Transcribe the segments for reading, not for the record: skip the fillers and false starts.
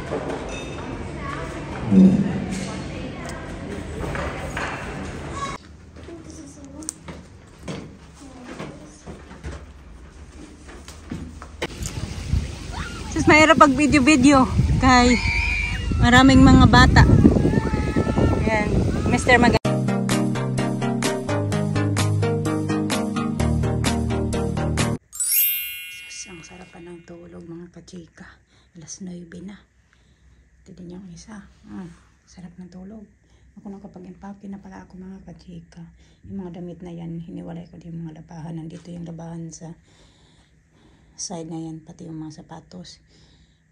Sus, mahirap pag video-video kay maraming mga bata. Ayan, Mr. Mag sus, ang sarap pa ng tulog mga kachika. Alas 9 na. Tignan niyo ang isa. Sarap ng tulog. Ako nakapag-impake na pala ako mga kachika. Yung mga damit na yan, hiniwalay ko din yung mga labahan. Nandito yung labahan sa side na yan, pati yung mga sapatos.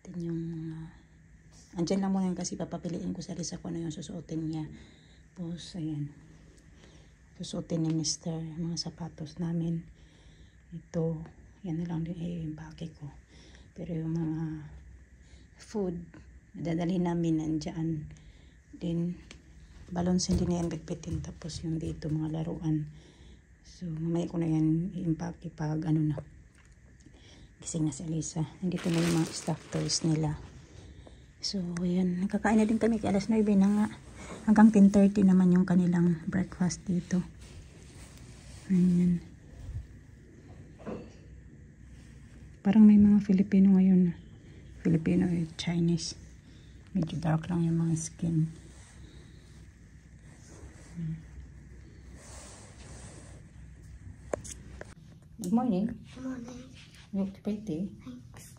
Tignan yung mga andyan lang muna yan kasi papapiliin ko sa Risa kung ano yung susuotin niya. Tapos ayan, susuotin ni Mr. mga sapatos namin. Ito, yan na lang din i-impake ko. Pero yung mga food dadalhin namin nandyan din. Balons hindi na yan bitbitin. Tapos yung dito mga laruan. So mamaya ko na yan i-impake pag ano na gising na si Alisa. Nandito na yung mga stuffed toys nila. So, ayan. Nakakain na din kami. Kaya alas 9 na nga. Hanggang 10:30 naman yung kanilang breakfast dito. Ayan. Parang may mga Filipino ngayon. Filipino at Chinese. Medyo dark lang yung mga skin. Good morning. Good morning. You look pretty. Thanks.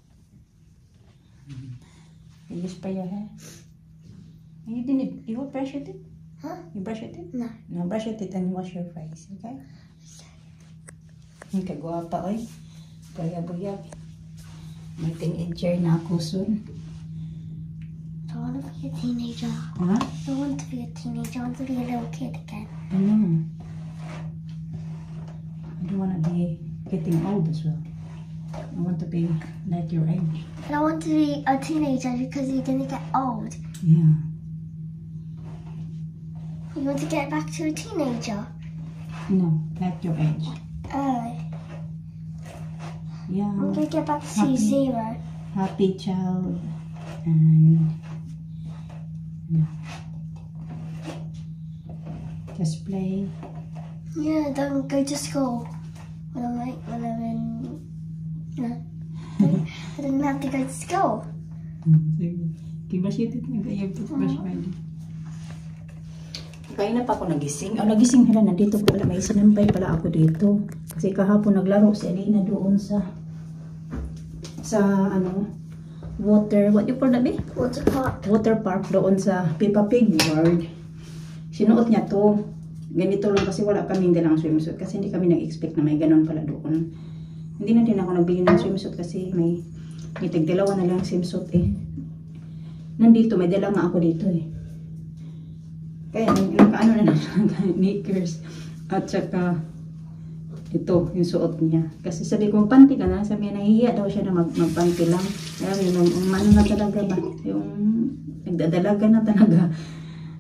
You spray your hair. You brush your teeth? Huh? You brush your teeth? No. No, brush your teeth and wash your face, okay? Okay, guwapa oy. Buyag-buyag. May teenager na ako soon. I want to be a teenager. Huh? I don't want to be a teenager. I want to be a little kid again. I know. I don't want to be getting old as well. I want to be like your age. But I want to be a teenager because you're going to get old. Yeah. You want to get back to a teenager? No, like your age. Oh. Yeah. I'm going to get back to Happy. 0. Happy child and just play. Yeah, don't go to school. When I'm in... No. I didn't have to go to school. Kibas yung titong kaya toothbrush ready. Kaya na pa ako nagising. Nagising hala, nandito ko pala. May sinampay pala ako dito. Kasi kahapon naglaro si Alina doon sa ano, water, what you call that be? Water park. Water park doon sa Peppa Pig World. Sinuot niya to. Ganito lang kasi wala kaming dalang swimsuit. Kasi hindi kami nag-expect na may ganun pala doon. Hindi na din ako nagbili ng swimsuit kasi may tig-dalawa na lang swimsuit eh. Nandito, may dala nga ako dito eh. Kaya nakaano na lang knickers at saka ito yung suot niya. Kasi sabi ko, panty ka na. Sabi niya, nahihiya daw siya na magpanty lang. Kaya yung ano na talaga ba? Yung nagdadalaga na talaga.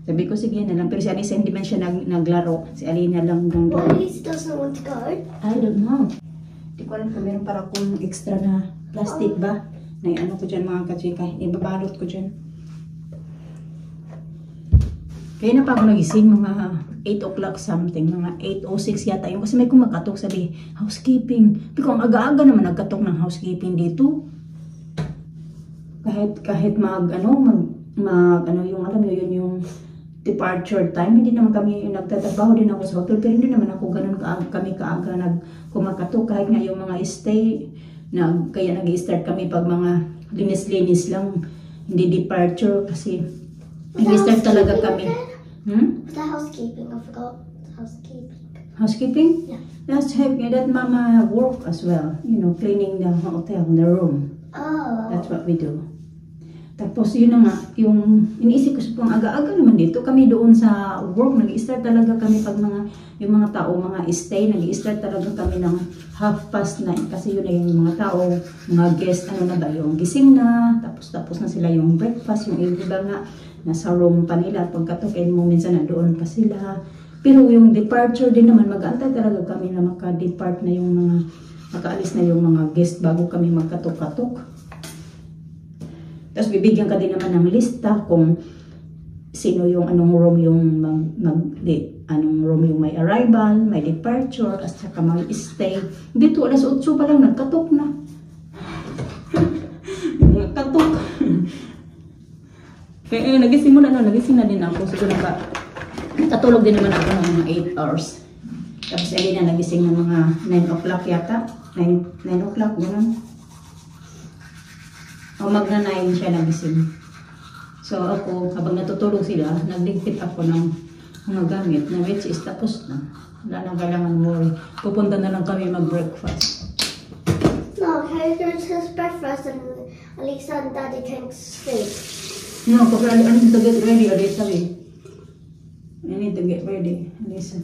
Sabi ko, sige na lang. Pero si Alisa hindi man siya naglaro. Si Alina lang doon. Well, Elise doesn't want to go. I don't know. Hindi ko alam kung meron para kung extra na plastic ba. Na ano ko dyan mga kachika. Ibabalot ko dyan. Kaya na pa ako nagising mga 8 o'clock something. Mga 8:06 yata yun. Kasi may kumakatok sabi, housekeeping. Pero kung aga-aga naman nagkatok ng housekeeping dito. Kahit mag ano yung alam nyo yun yung departure time. Hindi naman kami nagtatrabaho din ako sa hotel. Pero hindi naman ako ganun kami kaaga kumakatok. Kahit nga yung mga stay, kaya nag-start kami pag mga linis-linis lang. Hindi departure kasi nag-start talaga kami. The housekeeping, I forgot. Housekeeping. Housekeeping? Yeah. That's heavy. That mama work as well. You know, cleaning the hotel, the room. Oh. That's what we do. Tapos yun na nga, yung iniisip ko sa pang aga-aga naman dito, kami doon sa work, nag-i-start talaga kami pag yung mga tao, mga stay, nag-i-start talaga kami ng 9:30 kasi yun na yung mga tao, mga guest, ano na ba, yung gising na, tapos na sila yung breakfast, yung iba nga, nasa room pa nila, pagkatok, mo minsan na doon pa sila. Pero yung departure din naman, mag-aantay talaga kami na maka-depart na yung makaalis na yung mga guest bago kami magkatok-katok. Tapos bibigyan ka din naman ng lista kung sino yung anong room yung anong room yung may arrival, may departure, at saka may stay. Dito, 8:00 pa lang, nagkatok na. Nagkatok. Kaya nagising mo na, nagising na din ako. Siguro nakatulog din naman ako ng mga 8 hours. Tapos na nagising ng mga 9 o'clock yata. 9 o'clock, gano'n. O magna 9 siya nagising. So ako, habang natutulog sila, nagligpit ako ng mga gamit na which is tapos na. Wala nang kailangan worry. Pupunta na lang kami mag-breakfast. No, Hager's his breakfast and Alisa and Daddy can sleep. No, because I need to get ready, Alisa. I need to get ready, Alisa.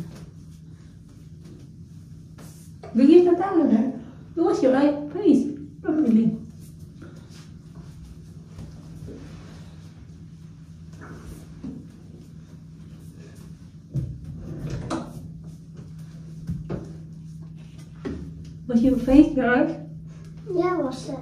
Bigyan ka tayo na. Wash your face properly. Wash your face, girl. Yeah, wash it.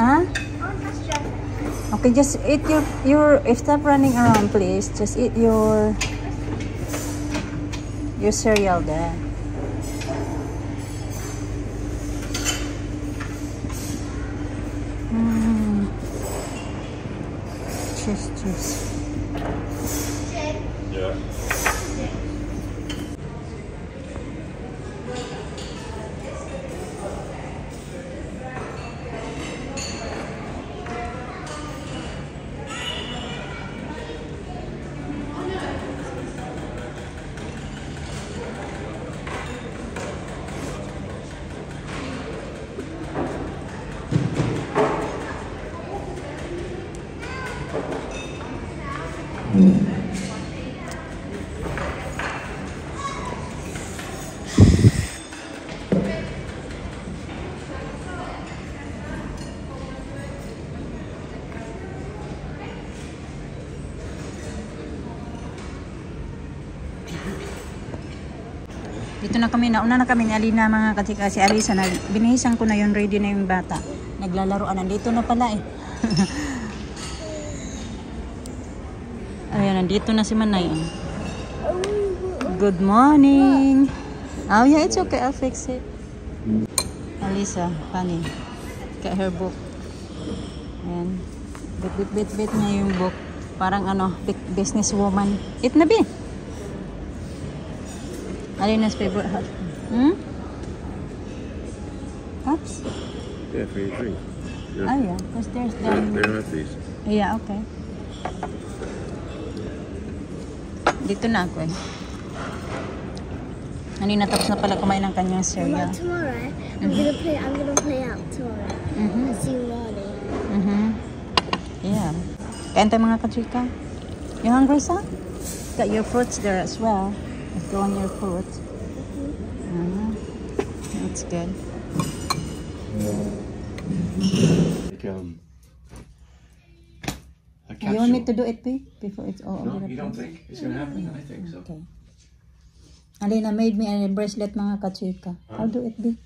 Huh? Okay, just eat your stop running around, please. Just eat your cereal there. Cheese. Yeah. Dito na kami, nauna na kami ni Alina mga katika. Si Alisa, binihisan ko na yun, ready na yung bata. Naglalaroan, nandito na pala eh. Ayan, nandito na si Manay. Good morning. Oh yeah, it's okay, I'll fix it. Alisa, honey, get her book. Ayan, bit niya yung book. Parang ano, business woman. Eat na be. Alina's favorite husband. Cups? Yeah, for your drink. Yeah. Oh yeah, because there's They don't have these. Yeah, okay. Dito na ako eh. Kanina tapos na pala kumain ng kanyang cereal. Tomorrow, I'm gonna play out tomorrow. I'll see you morning. Yeah. Kain tayo mga kachika. You hungry, son? Got your fruits there as well. Let's go on your fruits. That's good. A You want me to do it, B? Before it's all No, over the you don't place? think it's going to happen? I think so. Okay. Alina made me a bracelet mga kachika. I'll do it, B.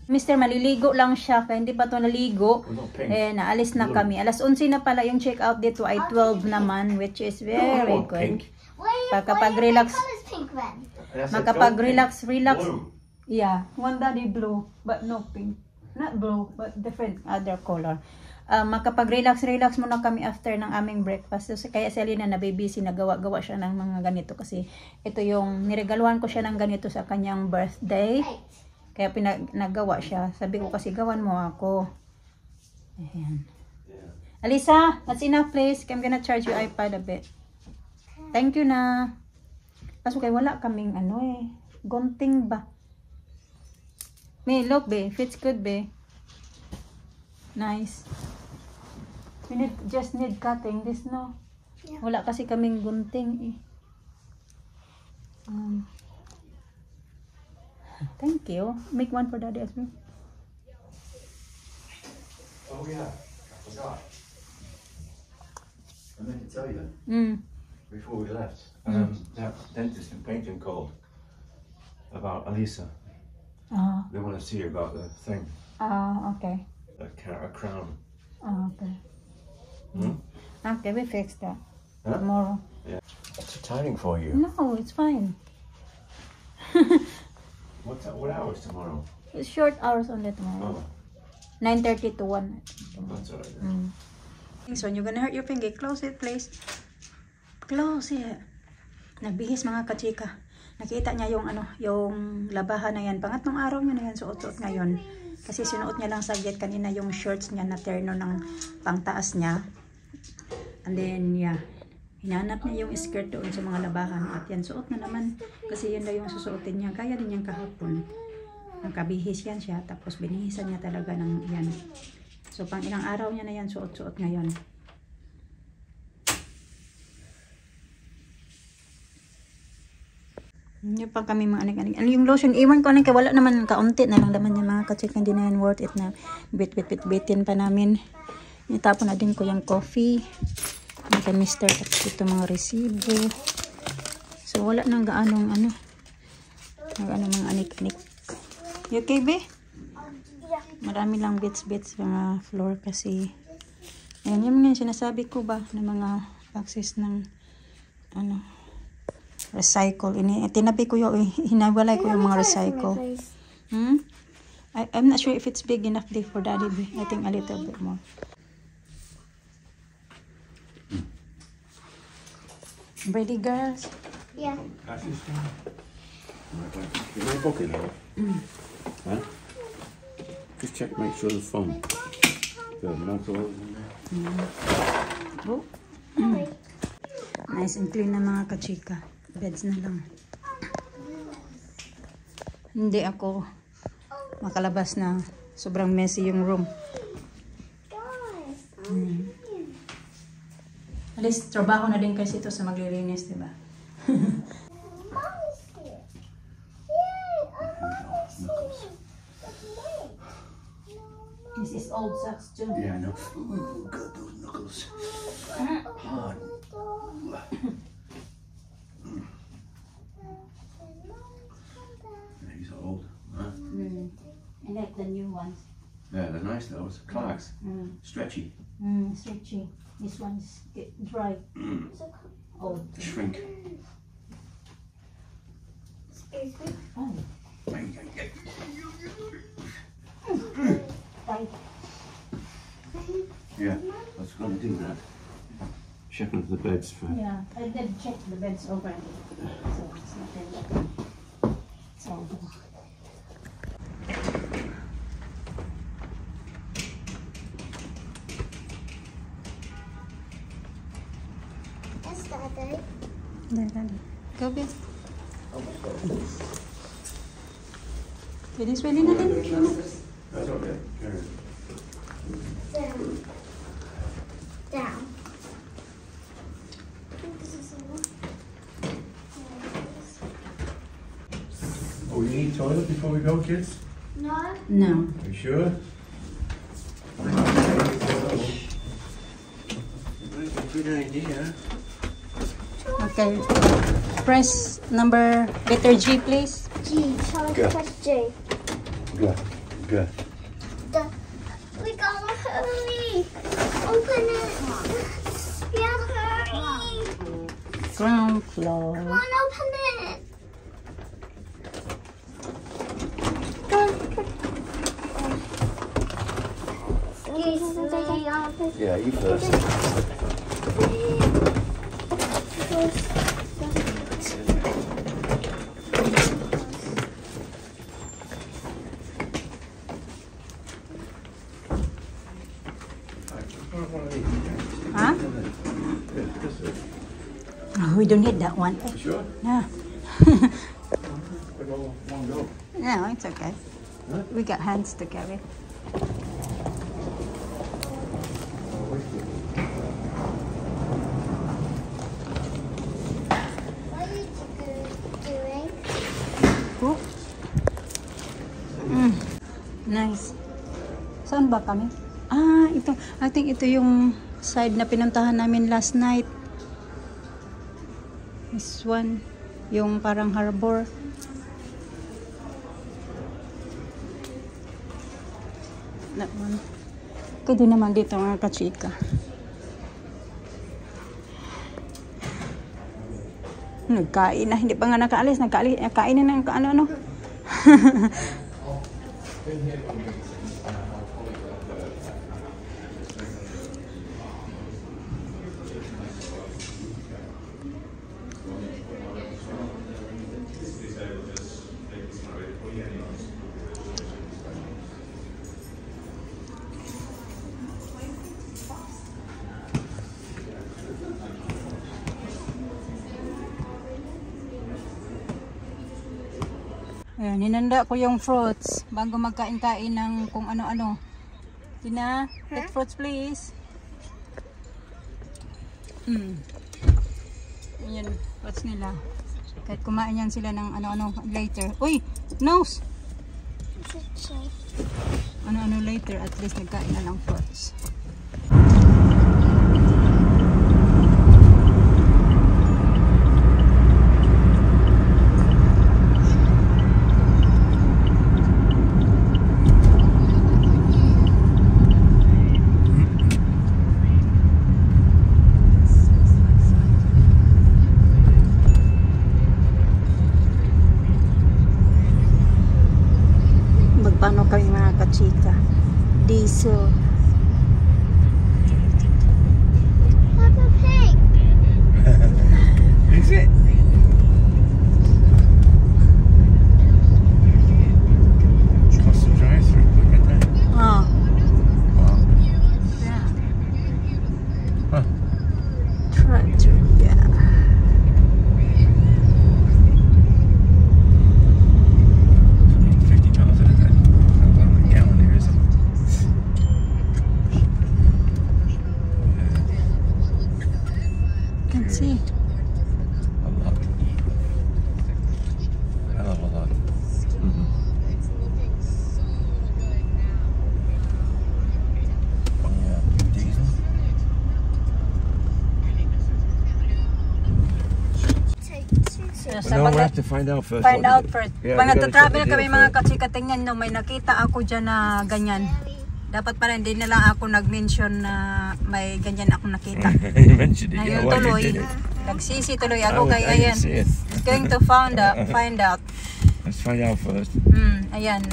Mister, maliligo lang siya. Kaya hindi pa ito naligo. Eh, naalis na kami. Alas 11 na pala yung check out dito ay 12 naman, which is very good. Pagkapag-relax, makapag-relax, yeah, one daddy blue, but no pink. Not blue, but different other color. Makapag-relax muna kami after ng aming breakfast. So, kaya si Alina nabibisi, nagawa-gawa siya ng mga ganito kasi ito yung niregaluhan ko siya ng ganito sa kanyang birthday. Kaya nagawa siya. Sabi ko kasi gawan mo ako. Ayan. Alisa, that's enough please. I'm gonna charge your iPad a bit. Thank you na. Kaso kaya wala kaming ano eh. Gunting ba? May look be. Fits good be. Nice. We just need cutting this no. Yeah. Wala kasi kaming gunting eh. Thank you. Make one for Daddy as well. Oh yeah, I forgot. I meant to tell you before we left. That dentist and painting called about Elisa. They want to see you about the thing. Okay. A crown. Okay. Hmm? Okay, we fix that. Huh? Tomorrow. Yeah. It's too tiring for you. No, it's fine. What hours tomorrow? It's short hours only tomorrow. Oh, 9:30 to 1. that's alright. Then. So you're gonna hurt your finger. Close it, please. Close it. Nagbihis mga kachika. Nakita niya yung yung labahan na yan. Pangatlong araw niya na yan suot-suot ngayon. Kasi sinuot niya lang saglit kanina yung shorts niya na terno ng pangtaas niya. And then, yeah. Hinanap niya yung skirt doon sa mga labahan. At yan, suot na naman. Kasi yun daw yung susuotin niya. Kaya din yung kahapon. Nakabihis yan siya. Tapos binihisan niya talaga ng yan. So, pang ilang araw niya na yan suot-suot ngayon. Hindi pa kami mga anik-anik. Yung lotion, iwan ko kaya wala naman kaunti na lang naman yung mga kachik. Hindi na yan worth it na bit-bitin pa namin. Itapon na din ko yung coffee. Yung kanister at ito mga resibo. So, wala nang gaanong mga anik-anik. You okay, be? Marami lang bits mga floor kasi ayan yung mga sinasabi ko ba na mga boxes ng recycle. Tinabi ko yung hinawalay ko yung mga recycle. I'm not sure if it's big enough day for Daddy. I think a little bit more. Ready, girls? Yeah. In my pocket now. Huh? Just check, make sure the phone, the microwave in there. Oh. Nice and clean na mga kachika. Beds na lang. Hindi ako makalabas na sobrang messy yung room. At least trabaho na din kasi ito sa maglilinis, diba? This is old socks too. Yeah, I know. Oh, God, those knuckles. Hard. These are old, huh? I like the new ones. Yeah, they're nice though. It's Clark's. Stretchy. Stretchy. This one's get dry. Old. Shrink. Excuse me. Oh. Tight. Yeah, I was going to do that. Check under the beds for. Yeah, I did check the beds over. So it's nothing. It's all good. Yes, Daddy. Daddy. Go, babe. Finish ready na din. That's okay. Carry it. Down. Oh, you need toilet before we go, kids? No. No. Are you sure? Good idea. Okay. Press letter G, please. G. Shall I Go. press G? Good. Good. We gotta hurry. Open it. Yeah, hurry. Ground floor. Come on, open it. Excuse me. Yeah, you first. Huh? Oh, we don't need that one. Sure? No. We go one go. No, it's okay. Huh? We got hands to carry. What are you doing? Oh. Nice. Saan ba kami? Ah, ito. I think ito yung side na pinuntahan namin last night. This one. Yung parang harbor. That one. Pwede naman dito mga kachika. Nagkain na. Hindi pa nga nakaalis. Nagkain na ng ano-ano. Ayan, hinanda ko yung fruits bago magkain-kain ng kung ano-ano. Tina, take fruits please. Ayan, fruits nila. Kahit kumain yan sila ng ano-ano later. Uy, nose! Ano-ano later, at least nagkain na ng fruits. Paano kami mga kachika? Diesel. Papa Pig. Is it? What's the drive-through? Look at that. Oh. Wow. Yeah. Huh. Tractor. Yeah. See. A lot. Hell of a lot. Yeah, diesel. So, No, we have to find out first. Find what out it is. first. Yeah, Pag we gotta nagta-travel check the kami deal mga first. kachika, tingnan nyo, may nakita ako dyan na ganyan. Dapat pala hindi nila ako nag-mention na may ganyan ako nakita. You mentioned it. Ngayon Yeah, why you tuloy, did it? nagsisi tuloy ako I kay didn't ayan. see it. Going to find out. Let's find out first. Ayan,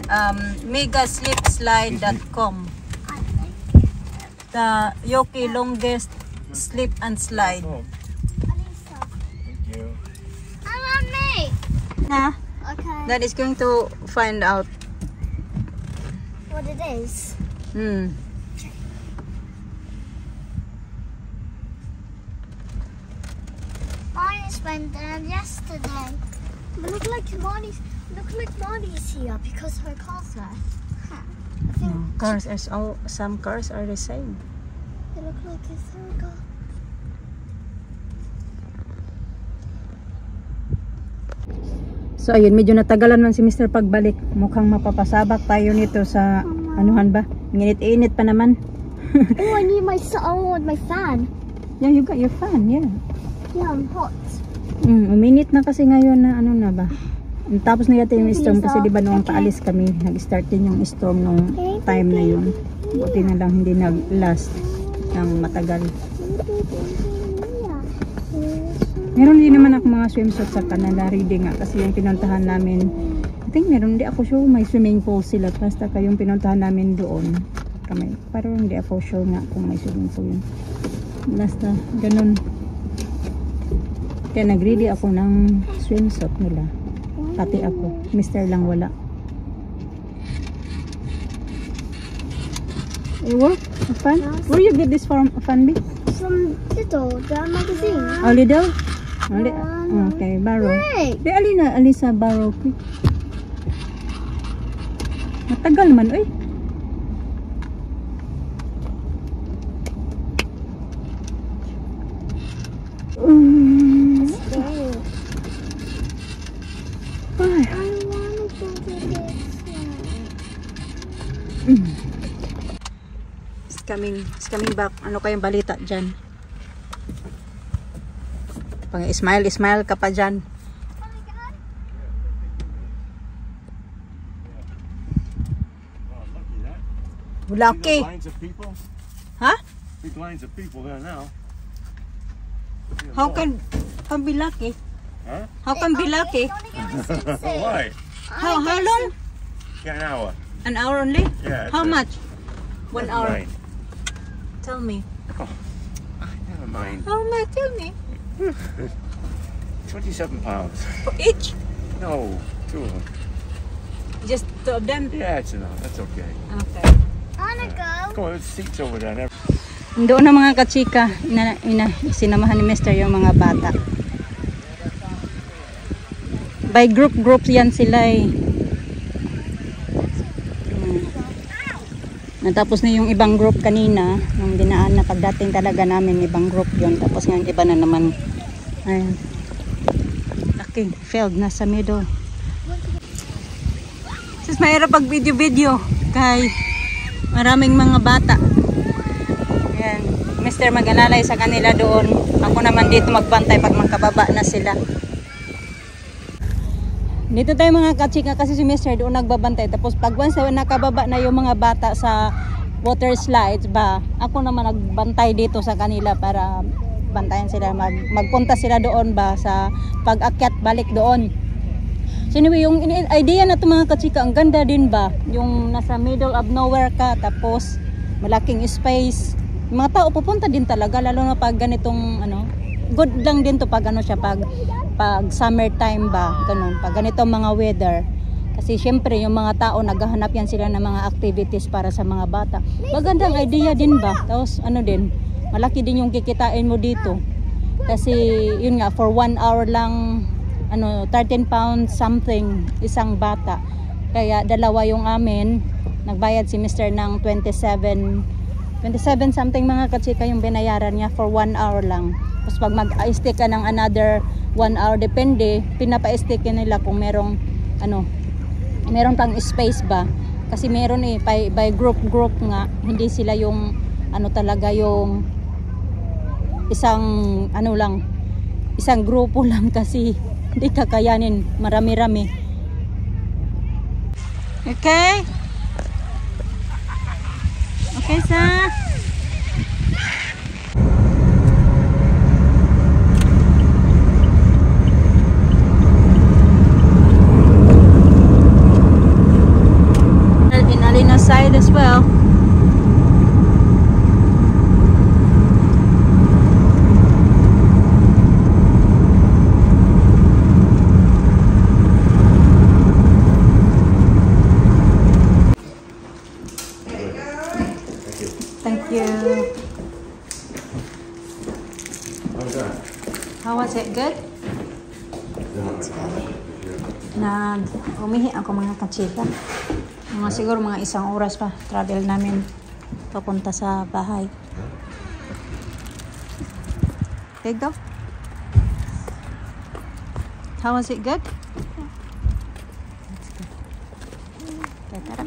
megaslipslide.com. The Yoki longest slip and slide. Alisa. Thank you. I want me. Na, Okay. that is going to find out. What it is? Marnie's went there yesterday. But look like Marnie's here because her car's there. I think Cars are some cars are the same. they look like it's her car. So ayun, medyo natagalan man si Mr. pagbalik. Mukhang mapapasabak tayo nito sa anuhan ba? Init-init pa naman. Oh, I need my my fan. Yeah, you got your fan, yeah. Yeah, I'm hot. Uminit na kasi ngayon na ano na ba? Tapos na yata yung storm kasi di ba noong paalis kami, nag-start din yung storm nung time na yun. Buti na lang hindi nag-last ng matagal. Meron din naman ako mga swimsuit sa Canada, ready nga kasi yung pinuntahan namin, I think meron, hindi ako sure may swimming pool sila, basta kayong pinuntahan namin doon kami, parang hindi ako sure nga kung may swimming pool yun, basta ganun. Kaya nag-ready ako ng swimsuit nila, pati ako, Mr. lang wala. You work? Fun? Where you get this from, Fanby? From Lidl, the magazine. Oh, Lidl? Okay, Barrow. Hey! Di alina, alisa Barrow. Matagal man, oy. I want to go to this one. It's coming back. Ano kayong balita dyan? Pag smile ka pa dyan. Lucky. Lines of people. Huh? Big lines of people there now. How can be lucky? Huh? How can be lucky? Why? How long? Yeah, an hour. An hour only? Yeah. How much? 1 hour. Right. Tell me. Never mind. How much? Tell me. £27. For each? No, 2 of them. Just 2 of them? Yeah, it's enough. That's okay. Okay. I wanna go. Come on, there's seats over there. Doon na mga kachika, sinamahan ni Mr. yung mga bata. By group yan sila eh. Natapos na yung ibang group kanina, yung dinaan na pagdating talaga namin, ibang group yun. Tapos ngayon iba na naman. Ayun. Okay, failed na sa middle. Sis, mahirap pag video-video kay maraming mga bata. Ayan. Mr. mag-alalay sa kanila doon. Ako naman dito magbantay pag magkababa na sila. Dito tayo mga kachika kasi si Mr. doon nagbabantay. Tapos pag once na nakababa na yung mga bata sa water slides ba, ako naman nagbantay dito sa kanila para bantayan sila. Magpunta sila doon ba sa pag-akyat balik doon. So anyway, yung idea na ito mga kachika, ang ganda din ba? Yung nasa middle of nowhere ka, tapos malaking space. Yung mga tao pupunta din talaga, lalo na pag ganitong ano, good lang din to pag ano siya, pag summertime ba, ganun, pag ganitong mga weather. Kasi syempre yung mga tao naghahanap yan sila ng mga activities para sa mga bata. Magandang idea din ba? Tapos ano din, malaki din yung kikitain mo dito. Kasi yun nga, for 1 hour lang, ano, 13 pounds something isang bata. Kaya dalawa yung amin, nagbayad si Mr. ng 27 something mga kachika yung binayaran niya for 1 hour lang. Tapos pag mag-stick ka ng another 1 hour, depende, pinapa-stick nila kung merong ano, meron pang space ba. Kasi meron eh, by group nga, hindi sila yung ano talaga yung isang ano lang, isang grupo lang kasi hindi kakayanin, marami-rami. Okay? Okay, sa in Alina's side as well. Thank you. How's that? How was it? Good? Umihi ako mga kachika. Mga siguro mga 1 oras pa travel namin papunta sa bahay. Okay, go. How was it? Good? Okay, tara.